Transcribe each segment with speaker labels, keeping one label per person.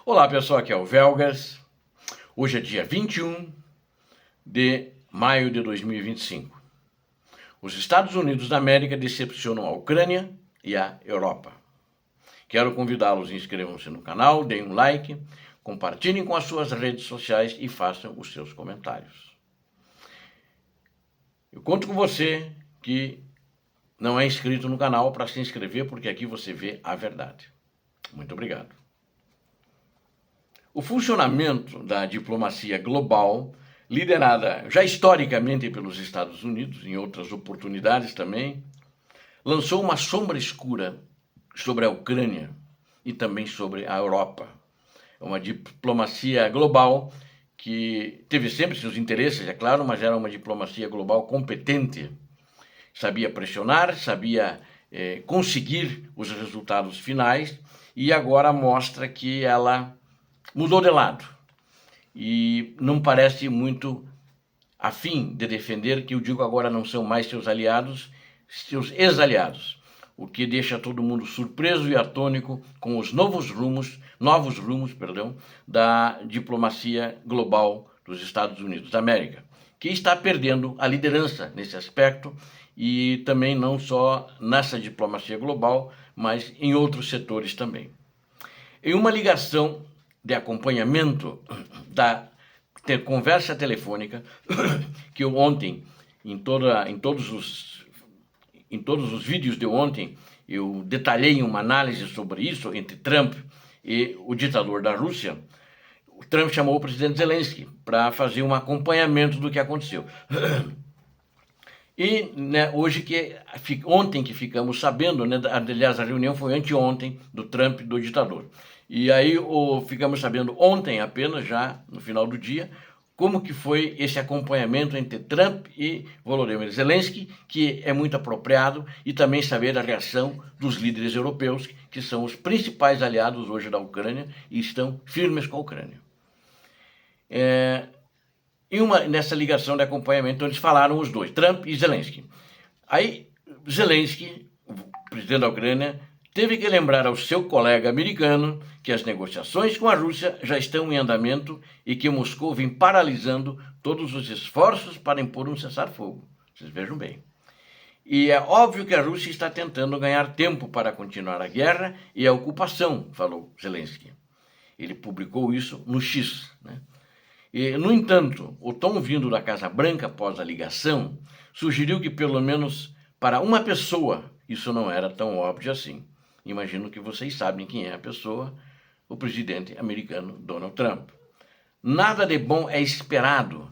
Speaker 1: Olá pessoal, aqui é o Velgas. Hoje é dia 21 de maio de 2025. Os Estados Unidos da América decepcionam a Ucrânia e a Europa. Quero convidá-los a inscrevam-se no canal, deem um like, compartilhem com as suas redes sociais e façam os seus comentários. Eu conto com você que não é inscrito no canal para se inscrever, porque aqui você vê a verdade. Muito obrigado. O funcionamento da diplomacia global, liderada já historicamente pelos Estados Unidos, em outras oportunidades também, lançou uma sombra escura sobre a Ucrânia e também sobre a Europa. É uma diplomacia global que teve sempre seus interesses, é claro, mas era uma diplomacia global competente. Sabia pressionar, sabia conseguir os resultados finais e agora mostra que ela mudou de lado e não parece muito afim de defender, que eu digo agora não são mais seus aliados, seus ex-aliados, o que deixa todo mundo surpreso e atônico com os novos rumos, da diplomacia global dos Estados Unidos da América, que está perdendo a liderança nesse aspecto e também não só nessa diplomacia global, mas em outros setores também. Em uma ligação de acompanhamento da conversa telefônica que eu ontem, em todos os vídeos de ontem, eu detalhei uma análise sobre isso entre Trump e o ditador da Rússia. O Trump chamou o presidente Zelensky para fazer um acompanhamento do que aconteceu. E ontem que ficamos sabendo, aliás, a reunião foi anteontem do Trump e do ditador. E aí ficamos sabendo ontem apenas, já no final do dia, como que foi esse acompanhamento entre Trump e Volodymyr Zelensky, que é muito apropriado, e também saber a reação dos líderes europeus, que são os principais aliados hoje da Ucrânia e estão firmes com a Ucrânia. Nessa ligação de acompanhamento, eles falaram os dois, Trump e Zelensky. Aí Zelensky, o presidente da Ucrânia, teve que lembrar ao seu colega americano que as negociações com a Rússia já estão em andamento e que Moscou vem paralisando todos os esforços para impor um cessar-fogo. Vocês vejam bem. E é óbvio que a Rússia está tentando ganhar tempo para continuar a guerra e a ocupação, falou Zelensky. Ele publicou isso no X, né? E, no entanto, o tom vindo da Casa Branca após a ligação sugeriu que, pelo menos para uma pessoa, isso não era tão óbvio assim. Imagino que vocês sabem quem é a pessoa, o presidente americano Donald Trump. Nada de bom é esperado,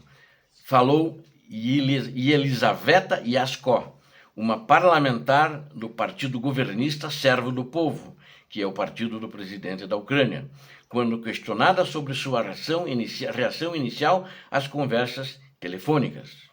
Speaker 1: falou Elizaveta Yaskó, uma parlamentar do Partido Governista Servo do Povo, que é o partido do presidente da Ucrânia, quando questionada sobre sua reação inicial às conversas telefônicas.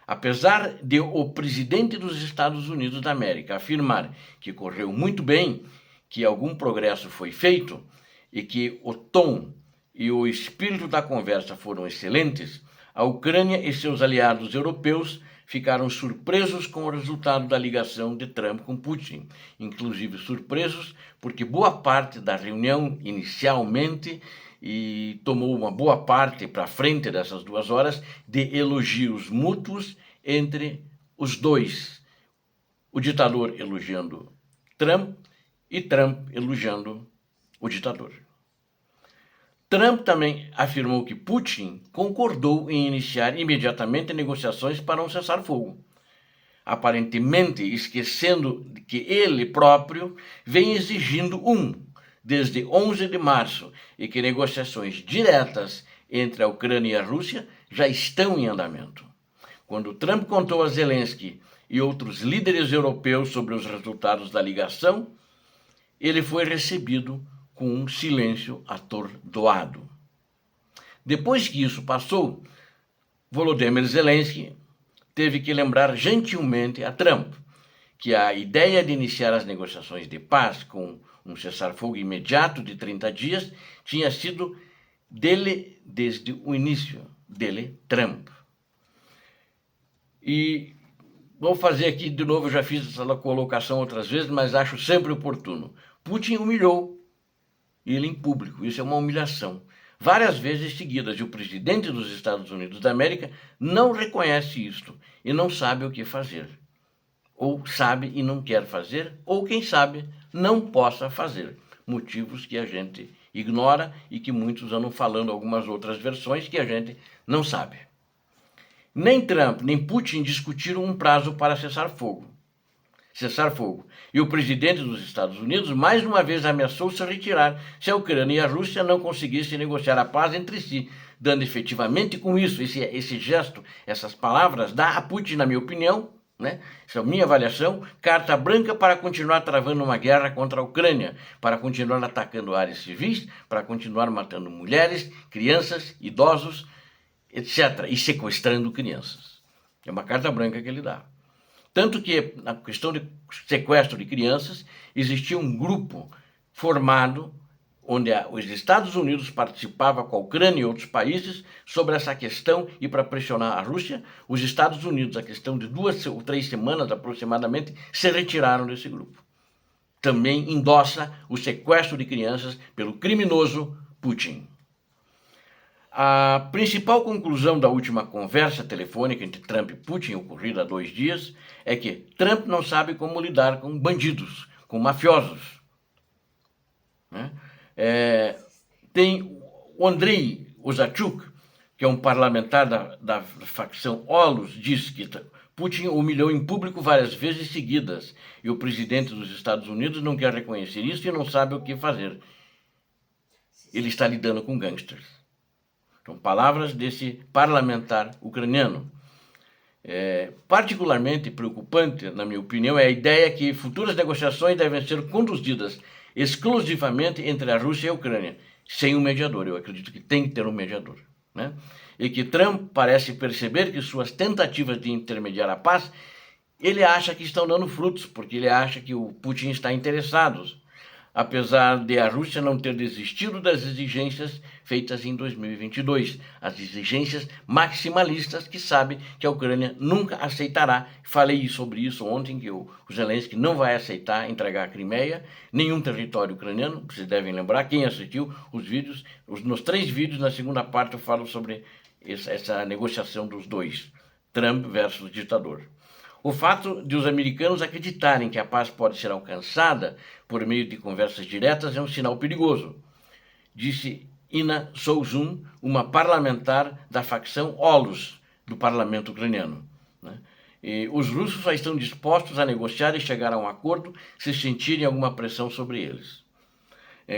Speaker 1: Apesar de o presidente dos Estados Unidos da América afirmar que correu muito bem, que algum progresso foi feito e que o tom e o espírito da conversa foram excelentes, a Ucrânia e seus aliados europeus ficaram surpresos com o resultado da ligação de Trump com Putin, inclusive surpresos porque boa parte da reunião inicialmente e tomou uma boa parte para frente dessas 2 horas de elogios mútuos entre os dois. O ditador elogiando Trump e Trump elogiando o ditador. Trump também afirmou que Putin concordou em iniciar imediatamente negociações para um cessar-fogo, aparentemente esquecendo que ele próprio vem exigindo desde 11 de março, e que negociações diretas entre a Ucrânia e a Rússia já estão em andamento. Quando Trump contou a Zelensky e outros líderes europeus sobre os resultados da ligação, ele foi recebido com um silêncio atordoado. Depois que isso passou, Volodymyr Zelensky teve que lembrar gentilmente a Trump que a ideia de iniciar as negociações de paz com um cessar-fogo imediato de 30 dias tinha sido dele desde o início, dele, Trump. E vou fazer aqui de novo, eu já fiz essa colocação outras vezes, mas acho sempre oportuno. Putin humilhou ele em público. Isso é uma humilhação. Várias vezes seguidas, e o presidente dos Estados Unidos da América não reconhece isto e não sabe o que fazer. Ou sabe e não quer fazer, ou quem sabe não possa fazer. Motivos que a gente ignora e que muitos andam falando algumas outras versões que a gente não sabe. Nem Trump nem Putin discutiram um prazo para cessar fogo. E o presidente dos Estados Unidos mais uma vez ameaçou se retirar se a Ucrânia e a Rússia não conseguissem negociar a paz entre si, dando efetivamente com isso, esse gesto, essas palavras, dá a Putin, na minha opinião, né? Essa é a minha avaliação, carta branca para continuar travando uma guerra contra a Ucrânia, para continuar atacando áreas civis, para continuar matando mulheres, crianças, idosos, etc., e sequestrando crianças. É uma carta branca que ele dá. Tanto que, na questão de sequestro de crianças, existia um grupo formado onde os Estados Unidos participavam com a Ucrânia e outros países sobre essa questão, e para pressionar a Rússia, os Estados Unidos, a questão de 2 ou 3 semanas aproximadamente, se retiraram desse grupo. Também endossa o sequestro de crianças pelo criminoso Putin. A principal conclusão da última conversa telefônica entre Trump e Putin, ocorrida há 2 dias, é que Trump não sabe como lidar com bandidos, com mafiosos. Né? Tem o Andrei Ozachuk, que é um parlamentar da facção Olos, diz que Putin o humilhou em público várias vezes seguidas e o presidente dos Estados Unidos não quer reconhecer isso e não sabe o que fazer. Ele está lidando com gangsters. São palavras desse parlamentar ucraniano. Particularmente preocupante, na minha opinião, é a ideia que futuras negociações devem ser conduzidas exclusivamente entre a Rússia e a Ucrânia, sem um mediador. Eu acredito que tem que ter um mediador. Né? E que Trump parece perceber que suas tentativas de intermediar a paz, ele acha que estão dando frutos, porque ele acha que o Putin está interessado, apesar de a Rússia não ter desistido das exigências feitas em 2022, as exigências maximalistas que sabe que a Ucrânia nunca aceitará. Falei sobre isso ontem, que o Zelensky não vai aceitar entregar a Crimeia, nenhum território ucraniano. Vocês devem lembrar, quem assistiu os vídeos, nos 3 vídeos, na segunda parte eu falo sobre essa negociação dos dois, Trump versus ditador. O fato de os americanos acreditarem que a paz pode ser alcançada por meio de conversas diretas é um sinal perigoso, disse Ina Souzun, uma parlamentar da facção Olos do parlamento ucraniano. E os russos só estão dispostos a negociar e chegar a um acordo se sentirem alguma pressão sobre eles.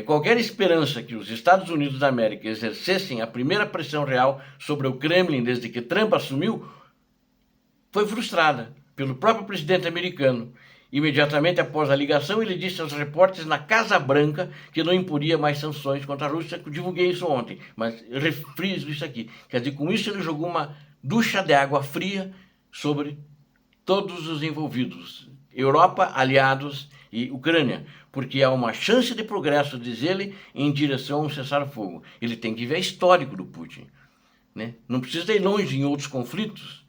Speaker 1: Qualquer esperança que os Estados Unidos da América exercessem a primeira pressão real sobre o Kremlin desde que Trump assumiu foi frustrada pelo próprio presidente americano. Imediatamente após a ligação, ele disse aos repórteres na Casa Branca que não imporia mais sanções contra a Rússia. Eu divulguei isso ontem, mas refriso isso aqui. Quer dizer, com isso ele jogou uma ducha de água fria sobre todos os envolvidos, Europa, aliados e Ucrânia, porque há uma chance de progresso, diz ele, em direção a um cessar-fogo. Ele tem que ver o histórico do Putin. Né? Não precisa ir longe em outros conflitos.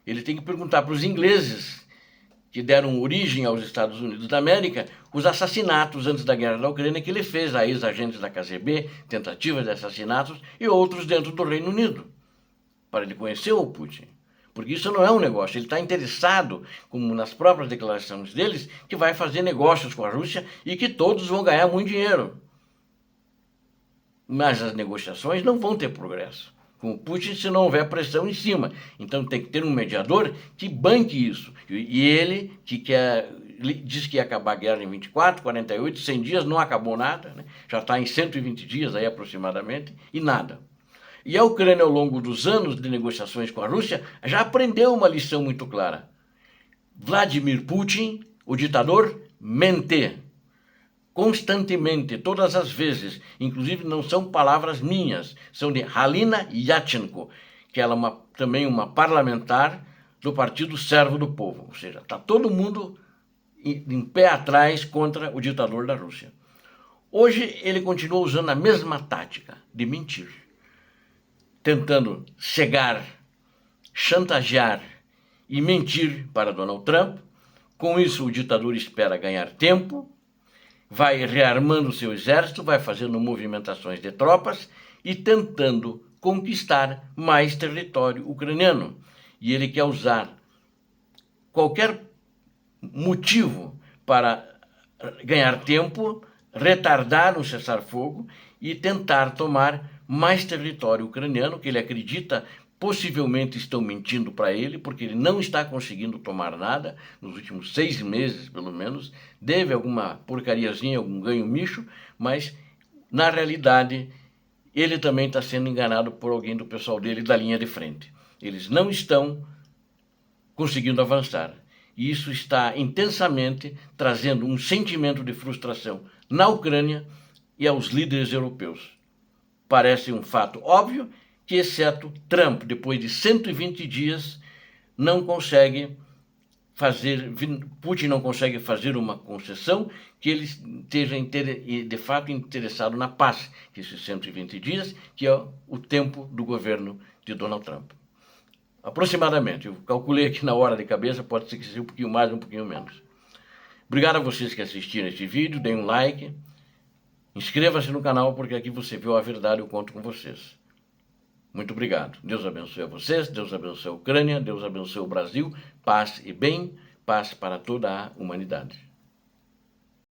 Speaker 1: Ele tem que perguntar para os ingleses, que deram origem aos Estados Unidos da América, os assassinatos antes da guerra da Ucrânia que ele fez a ex-agentes da KGB, tentativas de assassinatos e outros dentro do Reino Unido, para ele conhecer o Putin. Porque isso não é um negócio, ele está interessado, como nas próprias declarações deles, que vai fazer negócios com a Rússia e que todos vão ganhar muito dinheiro. Mas as negociações não vão ter progresso com o Putin se não houver pressão em cima. Então tem que ter um mediador que banque isso. E ele, diz que ia acabar a guerra em 24, 48, 100 dias, não acabou nada, né? Já está em 120 dias aí aproximadamente, e nada. E a Ucrânia, ao longo dos anos de negociações com a Rússia, já aprendeu uma lição muito clara. Vladimir Putin, o ditador, mente. Constantemente, todas as vezes, inclusive não são palavras minhas, são de Halina Yatchenko, que ela é também uma parlamentar do Partido Servo do Povo, ou seja, está todo mundo em pé atrás contra o ditador da Rússia. Hoje ele continua usando a mesma tática de mentir, tentando cegar, chantagear e mentir para Donald Trump. Com isso o ditador espera ganhar tempo vai rearmando seu exército, vai fazendo movimentações de tropas e tentando conquistar mais território ucraniano. E ele quer usar qualquer motivo para ganhar tempo, retardar um cessar-fogo e tentar tomar mais território ucraniano, que ele acredita possivelmente estão mentindo para ele, porque ele não está conseguindo tomar nada, nos últimos 6 meses, pelo menos, deve alguma porcariazinha, algum ganho micho, mas, na realidade, ele também está sendo enganado por alguém do pessoal dele da linha de frente. Eles não estão conseguindo avançar. E isso está intensamente trazendo um sentimento de frustração na Ucrânia e aos líderes europeus. Parece um fato óbvio que, exceto Trump, depois de 120 dias, não consegue fazer, Putin não consegue fazer uma concessão que ele esteja de fato interessado na paz, que esses 120 dias, que é o tempo do governo de Donald Trump. Aproximadamente, eu calculei aqui na hora de cabeça, pode ser que seja um pouquinho mais, um pouquinho menos. Obrigado a vocês que assistiram este vídeo, deem um like, inscreva-se no canal, porque aqui você viu a verdade, eu conto com vocês. Muito obrigado. Deus abençoe a vocês, Deus abençoe a Ucrânia, Deus abençoe o Brasil, paz e bem, paz para toda a humanidade.